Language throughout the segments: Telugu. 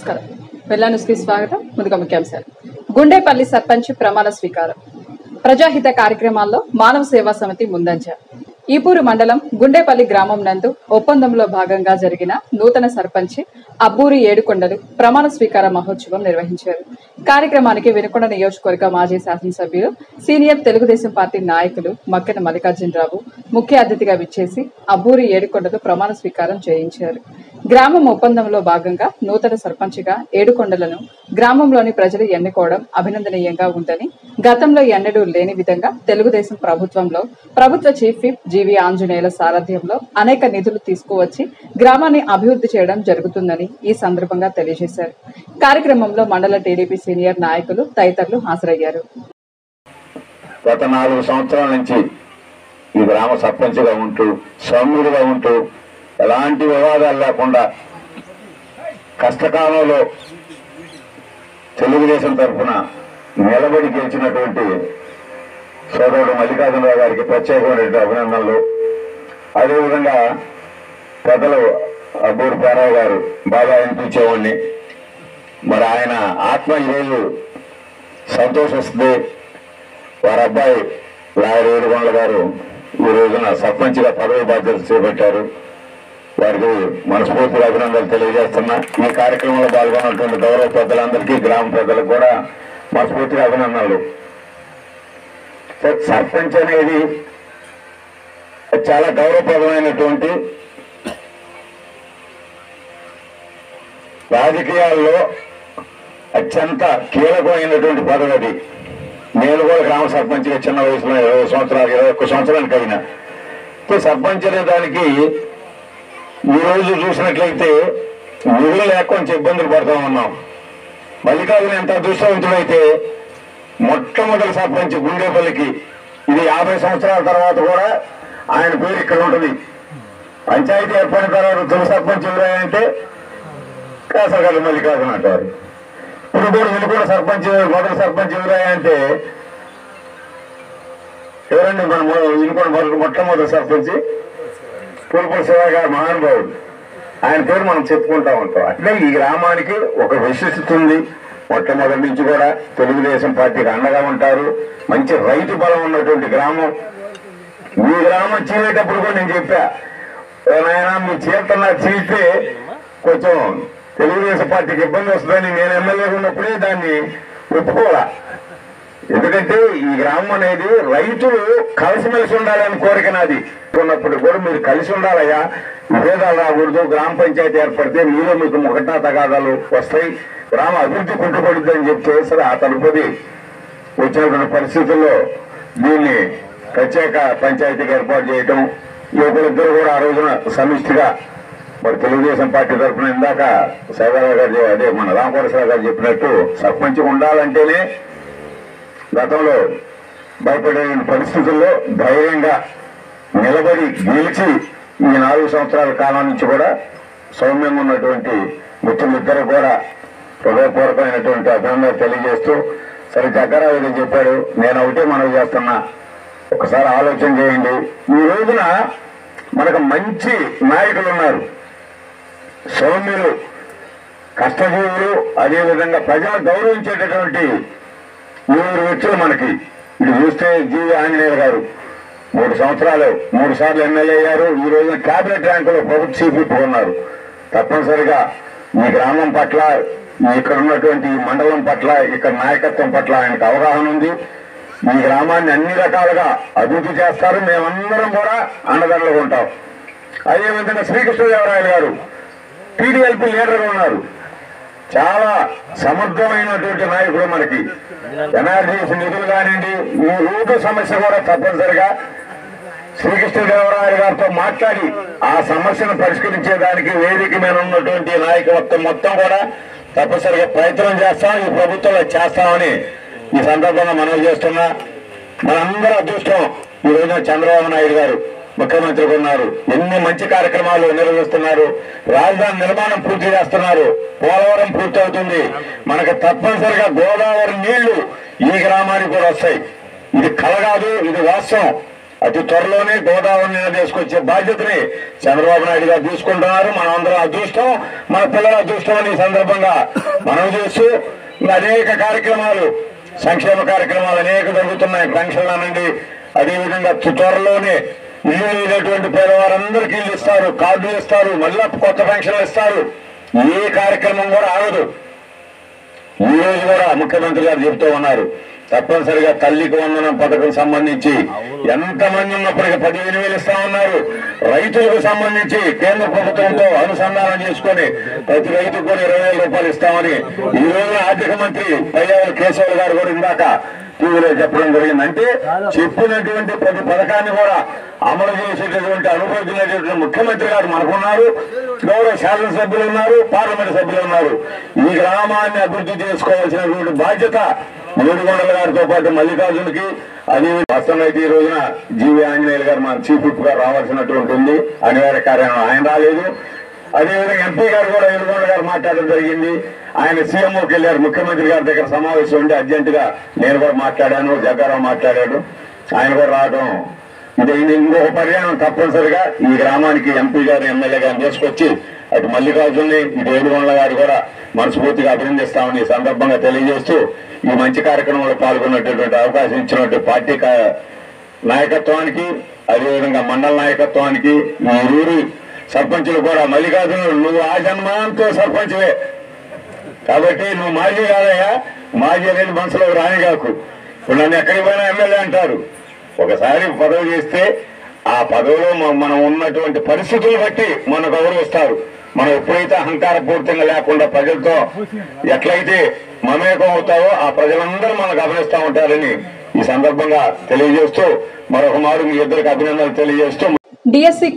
నమస్కారం. వెల్లా న్యూస్కి స్వాగతం. ముందుగా ముఖ్యాంశాలు. గుండేపల్లి సర్పంచ్ ప్రమాణ స్వీకారం. ప్రజాహిత కార్యక్రమాల్లో మానవ సేవా సమితి ముందంజ. ఈపూరు మండలం గుండేపల్లి గ్రామం నందు ఒప్పందంలో భాగంగా జరిగిన నూతన సర్పంచ్ అబ్బూరి ఏడుకొండలు ప్రమాణ స్వీకార మహోత్సవం నిర్వహించారు. కార్యక్రమానికి వినుకొండ నియోజకవర్గ మాజీ శాసనసభ్యులు, సీనియర్ తెలుగుదేశం పార్టీ నాయకులు మక్కెన మల్లికార్జునరావు ముఖ్య అతిథిగా విచ్చేసి అబ్బూరి ఏడుకొండలు ప్రమాణ స్వీకారం చేయించారు. గ్రామం ఒప్పందంలో భాగంగా నూతన సర్పంచ్గా ఏడుకొండలను గ్రామంలోని ప్రజలు ఎన్నుకోవడం అభినందనీయంగా ఉందని, గతంలో ఎన్నడూ లేని విధంగా తెలుగుదేశం ప్రభుత్వంలో ప్రభుత్వ చీఫ్ విప్ జీవి ఆంజనేయుల సారథ్యంలో అనేక నిధులు తీసుకువచ్చి గ్రామాన్ని అభివృద్ధి చేయడం జరుగుతుందని ఈ సందర్భంగా తెలియజేశారు. కార్యక్రమంలో మండల టీడీపీ సీనియర్ నాయకులు తదితరులు హాజరయ్యారు. గత 4 సంవత్సరాల నుంచి ఈ గ్రామ సర్పంచ్గా ఉంటూ సౌమ్యుడిగా ఉంటూ ఎలాంటి వివాదాలు లేకుండా కష్టకాలంలో తెలుగుదేశం తరఫున నిలబడి గెలిచినటువంటి సోదరుడు మల్లికార్జునరావు గారికి ప్రత్యేకమైనటువంటి అభినందనలు. అదేవిధంగా పెద్దలు అబ్బూరి పేరావు గారు బాగా అనిపించేవాడిని. మరి ఆయన ఆత్మ ఈరోజు సంతోషిస్తుంది. వారి అబ్బాయి లాయర్ ఏడుకొండల గారు ఈ రోజున సర్పంచ్గా పదవి బాధ్యతలు చేపట్టారు. వారికి మనస్ఫూర్తిగా అభినందనలు తెలియజేస్తున్నా. ఈ కార్యక్రమంలో పాల్గొన్నటువంటి గౌరవ పెద్దలందరికీ, గ్రామ పెద్దలకు కూడా మనస్ఫూర్తిగా అభినందనలు. సర్పంచ్ అనేది చాలా గౌరవప్రదమైనటువంటి, రాజకీయాల్లో అత్యంత కీలకమైనటువంటి పదవి అది. నేను కూడా గ్రామ సర్పంచ్గా చిన్న వయసులో 20 సంవత్సరాలు 21 సంవత్సరానికి అయినా సర్పంచ్ అనే దానికి ఈ రోజు చూసినట్లయితే నిధులు లేకుండా ఇబ్బందులు పడుతూ ఉన్నాం. మల్లికార్జున ఎంత అదృష్టవంతుడైతే మొట్టమొదటి సర్పంచ్ గుండేపల్లికి, ఇది 50 సంవత్సరాల తర్వాత కూడా ఆయన పేరు ఇక్కడ ఉంటుంది. పంచాయతీ ఏర్పడిన తర్వాత తొలి సర్పంచ్ ఎవరంటే కాసరగల్లి మల్లికార్జున అంటారు. ఇప్పుడు కూడా వినుకొండ సర్పంచ్ మొదటి సర్పంచ్ ఎవరంటే ఎవరండి? మన వినుకొండ మొట్టమొదటి సర్పంచ్ పులుపుల శివ గారు, మహానుభావుడు. ఆయన పేరు మనం చెప్పుకుంటా ఉంటాం. అట్లే ఈ గ్రామానికి ఒక విశిష్టత ఉంది. మొట్టమొదటి నుంచి కూడా తెలుగుదేశం పార్టీకి అండగా ఉంటారు. మంచి రైతు బలం ఉన్నటువంటి గ్రామం. ఈ గ్రామం చీలేటప్పుడు కూడా నేను చెప్పా, నాయన మీ చీల్తన్నా చీల్తే కొంచెం తెలుగుదేశం పార్టీకి ఇబ్బంది వస్తుందని నేను ఎమ్మెల్యేగా ఉన్నప్పుడే దాన్ని ఒప్పుకోవాలా. ఎందుకంటే ఈ గ్రామం అనేది రైతులు కలిసిమెలిసి ఉండాలని కోరిక నాది. ఉన్నప్పుడు కూడా మీరు కలిసి ఉండాలయ్యా, విభేదాలు రాకూడదు. గ్రామ పంచాయతీ ఏర్పడితే మీలో మీకు ముఖటా తగాదాలు వస్తాయి, గ్రామ అభివృద్ధి కుంటుపడుద్ది అని చెప్తే సరే ఆ తదుపరి వచ్చినటువంటి పరిస్థితుల్లో దీన్ని ప్రత్యేక పంచాయతీకి ఏర్పాటు చేయటం, యువకులిద్దరూ కూడా ఆ రోజున సమిష్టిగా మరి తెలుగుదేశం పార్టీ తరఫున ఇందాక సైదారావు గారు, అదే మన రామకోటేశ్వరరావు గారు చెప్పినట్టు సర్పంచ్ ఉండాలంటేనే గతంలో భయపడే పరిస్థితుల్లో ధైర్యంగా నిలబడి గెలిచి ఈ 4 సంవత్సరాల కాలం నుంచి కూడా సౌమ్యంగా ఉన్నటువంటి మిత్రులిద్దరూ కూడా హృదయపూర్వకమైనటువంటి అభినందనలు తెలియజేస్తూ, సరే జగ్గారావు ఏదో చెప్పాడు, నేను ఒకటే మనవి చేస్తున్నా, ఒకసారి ఆలోచన చేయండి. ఈ రోజున మనకు మంచి నాయకులు ఉన్నారు, సౌమ్యులు, కష్టజీవులు, అదేవిధంగా ప్రజలు గౌరవించేటటువంటి 7 వ్యక్తులు మనకి. ఇది చూస్తే జీవి ఆంజనేయులు గారు 3 సంవత్సరాలు 3 సార్లు ఎమ్మెల్యే అయ్యారు. ఈ రోజున క్యాబినెట్ ర్యాంకులో ప్రభుత్వ చీఫ్ విప్ ఉన్నారు. తప్పనిసరిగా ఈ గ్రామం పట్ల, ఇక్కడ ఉన్నటువంటి మండలం పట్ల, ఇక్కడ నాయకత్వం పట్ల ఆయనకు అవగాహన ఉంది. ఈ గ్రామాన్ని అన్ని రకాలుగా అభివృద్ధి చేస్తారు. మేమందరం కూడా అండదండలుగా ఉంటాం. అదేవిధంగా శ్రీకృష్ణదేవరాయలు గారు టీడీఎల్పీ లీడర్గా ఉన్నారు. చాలా సమర్థమైనటువంటి నాయకుడు. మనకి ఎన్ఆర్జీఎస్ నిధులు కానివ్వండి, ఈ రోడ్డు సమస్య కూడా తప్పనిసరిగా శ్రీకృష్ణదేవరాయలు గారితో మాట్లాడి ఆ సమస్యను పరిష్కరించేదానికి వేదిక మీద ఉన్నటువంటి నాయకత్వం మొత్తం కూడా తప్పనిసరిగా ప్రయత్నం చేస్తాం. ఈ ప్రభుత్వంలో చేస్తామని ఈ సందర్భంగా మనవి చేస్తున్నా. మనందరూ అదృష్టం, ఈ రోజున చంద్రబాబు నాయుడు గారు ముఖ్యమంత్రిగా ఉన్నారు. ఎన్ని మంచి కార్యక్రమాలు నిర్వహిస్తున్నారు. రాజధాని నిర్మాణం పూర్తి చేస్తున్నారు. పోలవరం పూర్తి అవుతుంది. మనకు తప్పనిసరిగా గోదావరి నీళ్లు ఈ గ్రామానికి కూడా వస్తాయి. ఇది కల కాదు, ఇది వాస్తవం. అతి త్వరలోనే గోదావరిని తీసుకొచ్చే బాధ్యతని చంద్రబాబు నాయుడు గారు తీసుకుంటున్నారు. మనం అందరం అదృష్టం, మన పిల్లల అదృష్టం అని ఈ సందర్భంగా మనం చేస్తూ అనేక కార్యక్రమాలు, సంక్షేమ కార్యక్రమాలు అనేక జరుగుతున్నాయి. పెన్షన్ల నుండి అదేవిధంగా త్వరలోనే ఇల్లు లేనటువంటి పేదవారందరికీ ఇల్లు ఇస్తారు, కార్డులు ఇస్తారు, మళ్ళా కొత్త పెన్షన్లు ఇస్తారు. ఏ కార్యక్రమం కూడా ఆగదు. ఈ రోజు కూడా ముఖ్యమంత్రి గారు చెప్తూ ఉన్నారు, తప్పనిసరిగా తల్లికి వందనం పథకం సంబంధించి ఎంతమంది ఉన్నప్పటికీ 15,000 ఇస్తా ఉన్నారు. రైతులకు సంబంధించి కేంద్ర ప్రభుత్వంతో అనుసంధానం చేసుకుని ప్రతి రైతుకు కూడా 20,000 రూపాయలు ఇస్తామని ఈ రోజు ఆర్థిక మంత్రి పయ్యావుల కేశవ్ గారు కూడా ఇందాక టీవీలో చెప్పడం జరిగింది. అంటే చెప్పినటువంటి ప్రతి పథకాన్ని కూడా అమలు చేసేటటువంటి అనుభవించినటువంటి ముఖ్యమంత్రి గారు మనకున్నారు, గౌరవ శాసనసభ్యులు ఉన్నారు, పార్లమెంట్ సభ్యులు ఉన్నారు. ఈ గ్రామాన్ని అభివృద్ధి చేసుకోవాల్సినటువంటి బాధ్యత ఏడుగొండల గారితో పాటు మల్లికార్జునకి, అది వాస్తవం అయితే ఈ రోజున జీవి ఆంజనేయులు గారు మన చీఫ్ విప్ గారు రావాల్సినటువంటి ఉంది, అనివార్య కార్యక్రమం ఆయన రాలేదు. అదేవిధంగా ఎంపీ గారు కూడా ఏడుగొండ గారు మాట్లాడడం జరిగింది. ఆయన సీఎంఓకి వెళ్ళారు, ముఖ్యమంత్రి గారి దగ్గర సమావేశం ఉండి అర్జెంట్ గా నేను కూడా మాట్లాడాను, జగ్గారావు మాట్లాడాడు, ఆయన కూడా రావడం. ఇది ఇంకొక పర్యాయం తప్పనిసరిగా ఈ గ్రామానికి ఎంపీ గారు ఎమ్మెల్యే గారిని తీసుకొచ్చి అటు మల్లికార్జున్ని ఇటు ఏడుగొండల గారు కూడా మనస్ఫూర్తిగా అభినందిస్తామని ఈ సందర్భంగా తెలియజేస్తూ ఈ మంచి కార్యక్రమంలో పాల్గొన్నటువంటి అవకాశం ఇచ్చినటువంటి పార్టీ నాయకత్వానికి, అదేవిధంగా మండల నాయకత్వానికి, ఈ ఊరి సర్పంచులు కూడా, మల్లికార్జున నువ్వు ఆ జన్మాంతో సర్పంచ్వే కాబట్టి నువ్వు మాజీ కాదయ్యా, మాజీ అనేది మనసులో రానిగాకు. ఇప్పుడు నన్ను ఎక్కడికి పోయినా ఎమ్మెల్యే అంటారు. ఒకసారి పదవి చేస్తే ఆ పదవిలో మనం ఉన్నటువంటి పరిస్థితులు బట్టి మన గౌరవిస్తారు. మనం ఎప్పుడైతే అహంకారపూర్తంగా లేకుండా ప్రజలతో ఎట్లయితే మమేకం అవుతావో ఆ ప్రజలందరూ మనం గమనిస్తూ ఉంటారని ఈ సందర్భంగా తెలియజేస్తూ మరొక మారు మీ ఇద్దరికి అభినందనలు తెలియజేస్తూ డిఎస్సి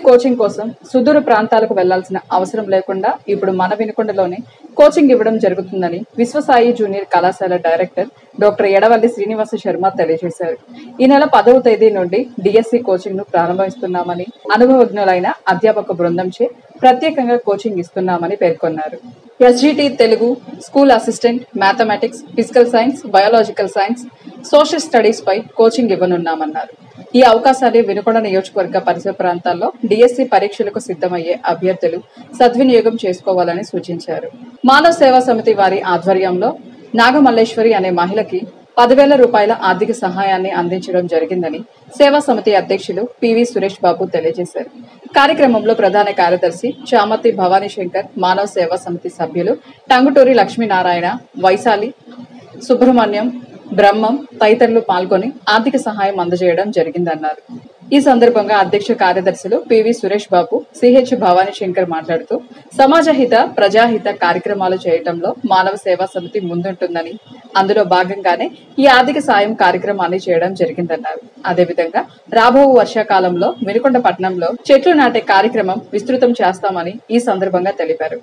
కోచింగ్ కోసం సుదూర ప్రాంతాలకు వెళ్లాల్సిన అవసరం లేకుండా ఇప్పుడు మన వినుకొండలోనే కోచింగ్ ఇవ్వడం జరుగుతుందని విశ్వసాయి జూనియర్ కళాశాల డైరెక్టర్ డాక్టర్ ఎడవల్లి శ్రీనివాస శర్మ తెలియజేశారు. ఈ నెల 10వ తేదీ నుండి డిఎస్సి కోచింగ్ ను ప్రారంభిస్తున్నామని, అనుభవజ్ఞులైన అధ్యాపక బృందంచే ప్రత్యేకంగా కోచింగ్ ఇస్తున్నామని పేర్కొన్నారు. SGT Telugu, school assistant, mathematics, physical science, biological science, social studies పై కోచింగ్ ఇవ్వనున్నామన్నారు. ఈ అవకాశాలు వినుకొండ నియోజకవర్గ పరిసర ప్రాంతాల్లో డిఎస్సి పరీక్షలకు సిద్ధమయ్యే అభ్యర్థులు సద్వినియోగం చేసుకోవాలని సూచించారు. మానవ సేవా సమితి వారి ఆధ్వర్యంలో నాగమల్లేశ్వరి అనే మహిళకి 10,000 రూపాయల ఆర్థిక సహాయాన్ని అందించడం జరిగిందని సేవా సమితి అధ్యక్షులు పివి సురేష్ బాబు తెలియజేశారు. కార్యక్రమంలో ప్రధాన కార్యదర్శి చామతి భవానీ శంకర్, మానవ సేవా సమితి సభ్యులు టంగుటూరి లక్ష్మీనారాయణ, వైశాలి, సుబ్రహ్మణ్యం, బ్రహ్మం తదితరులు పాల్గొని ఆర్థిక సహాయం అందజేయడం జరిగిందన్నారు. ఈ సందర్భంగా అధ్యక్ష కార్యదర్శులు పివి సురేష్ బాబు, సిహెచ్ భవానీ శంకర్ మాట్లాడుతూ సమాజహిత, ప్రజాహిత కార్యక్రమాలు చేయటంలో మానవ సేవా సమితి ముందుంటుందని, అందులో భాగంగానే ఈ ఆర్థిక సాయం కార్యక్రమాన్ని చేయడం జరిగిందన్నారు. అదేవిధంగా రాబో వర్షాకాలంలో వినుకొండ పట్టణంలో చెట్లు నాటే కార్యక్రమం విస్తృతం చేస్తామని ఈ సందర్భంగా తెలిపారు.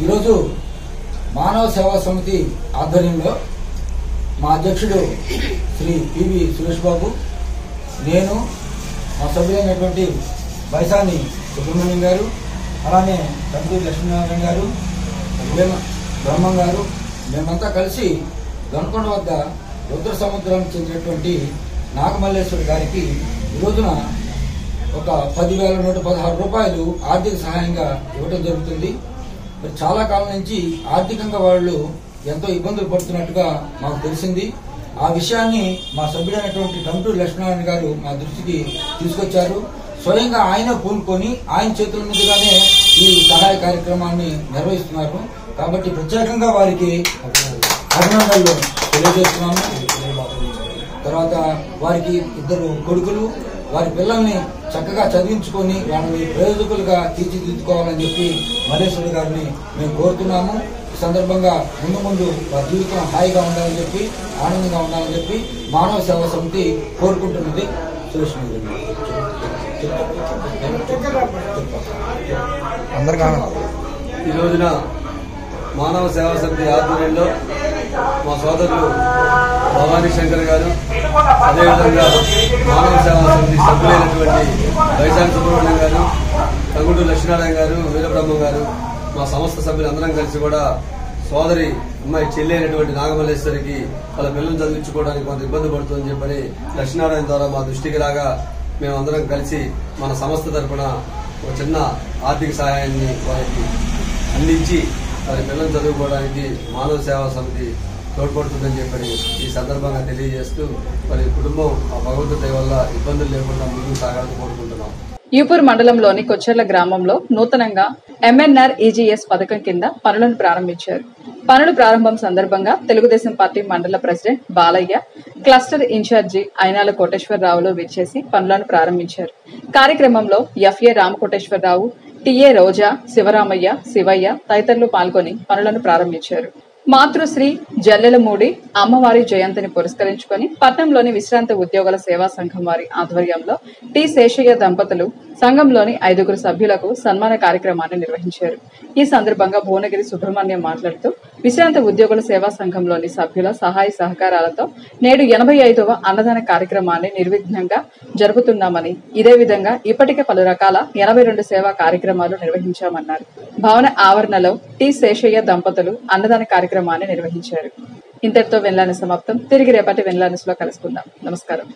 ఈరోజు మానవ సేవా సమితి ఆధ్వర్యంలో మా అధ్యక్షుడు శ్రీ పివి సురేష్ బాబు, నేను, మా సభ్యులైనటువంటి వైశాలి సుబ్రహ్మణ్యం గారు, అలానే టంగుటూరి లక్ష్మీనారాయణ గారు, బ్రహ్మం గారు, మేమంతా కలిసి గన్కొండ వద్ద రుద్ర సముద్రానికి చెందినటువంటి నాగమల్లేశ్వరి గారికి ఈ రోజున ఒక 10,116 రూపాయలు ఆర్థిక సహాయంగా ఇవ్వడం జరుగుతుంది. చాలా కాలం నుంచి ఆర్థికంగా వాళ్ళు ఎంతో ఇబ్బందులు పడుతున్నట్టుగా మాకు తెలిసింది. ఆ విషయాన్ని మా సభ్యుడైనటువంటి టంగుటూరి లక్ష్మీనారాయణ గారు మా దృష్టికి తీసుకొచ్చారు. స్వయంగా ఆయన పూనుకొని ఆయన చేతుల మీదుగానే ఈ సహాయ కార్యక్రమాన్ని నిర్వహిస్తున్నారు. కాబట్టి ప్రత్యేకంగా వారికి అభినందనలు తెలియజేస్తున్నాము. తర్వాత వారికి 2 కొడుకులు, వారి పిల్లల్ని చక్కగా చదివించుకొని వాళ్ళని ప్రయోజకులుగా తీర్చిదిద్దుకోవాలని చెప్పి మల్లేశ్వరి గారిని మేము కోరుతున్నాము. ఈ సందర్భంగా ముందు వారి జీవితం హాయిగా ఉండాలని చెప్పి, ఆనందంగా ఉండాలని చెప్పి మానవ సేవా సమితి కోరుకుంటున్నది. సురేష్ ఈ రోజున మానవ సేవా సమితి ఆధ్వర్యంలో మా సోదరులు భవానీ శంకర్ గారు, అదేవిధంగా మానవ సేవా సమితి సభ్యులైనటువంటి వైశాలి సుబ్రహ్మణ్యం గారు, టంగుటూరి లక్ష్మీనారాయణ గారు, వీరబ్రహ్మం గారు, మా సంస్థ సభ్యులందరం కలిసి కూడా సోదరి అమ్మాయి చెల్లి అయినటువంటి నాగమల్లేశ్వరికి వాళ్ళ పిల్లలు చదివించుకోవడానికి కొంత ఇబ్బంది పడుతుందని చెప్పని లక్ష్మీనారాయణ ద్వారా మా దృష్టికి రాగా మేమందరం కలిసి మన సంస్థ తరఫున ఒక చిన్న ఆర్థిక సహాయాన్ని వారికి అందించి వారి పిల్లలు చదువుకోవడానికి మానవ సేవా సమితి తోడ్పడుతుందని చెప్పని ఈ సందర్భంగా తెలియజేస్తూ మరి కుటుంబం ఆ భగవంతుడి దయ వల్ల ఇబ్బందులు లేకుండా ముందుకు సాగాలని కోరుకుంటున్నాం. ఈపూర్ మండలంలోని కొచ్చెర్ల గ్రామంలో నూతనంగా ఎంఎన్ఆర్ ఈజీఎస్ పథకం కింద పనులను ప్రారంభించారు. పనుల ప్రారంభం సందర్భంగా తెలుగుదేశం పార్టీ మండల president Balayya, cluster incharge Ainala కోటేశ్వరరావులు విచ్చేసి పనులను ప్రారంభించారు. కార్యక్రమంలో ఎఫ్ఏ రామకోటేశ్వరరావు, టిఏ రోజా, శివరామయ్య, శివయ్య తదితరులు పాల్గొని పనులను ప్రారంభించారు. మాతృశ్రీ జల్లెలమూడి అమ్మవారి జయంతిని పురస్కరించుకొని పట్నంలోని విశ్రాంత ఉద్యోగుల సేవా సంఘం వారి ఆధ్వర్యంలో టి శేషయ్య దంపతులు సంఘంలోని 5 సభ్యులకు సన్మాన కార్యక్రమాన్ని నిర్వహించారు. ఈ సందర్భంగా భువనగిరి సుబ్రహ్మణ్యం మాట్లాడుతూ విశ్రాంత ఉద్యోగుల సేవా సంఘంలోని సభ్యుల సహాయ సహకారాలతో నేడు 85వ అన్నదాన కార్యక్రమాన్ని నిర్విఘ్నంగా జరుపుతున్నామని, ఇదే విధంగా ఇప్పటికే పలు రకాల 82 సేవా కార్యక్రమాలు నిర్వహించామన్నారు. భవన ఆవరణలో టి శేషయ్య దంపతులు అన్నదాన కార్యక్రమాన్ని నిర్వహించారు. ఇంతటితో వెన్లాని సమాప్తం. తిరిగి రేపటి వెన్లానిస్ లో కలుసుకుందాం. నమస్కారం.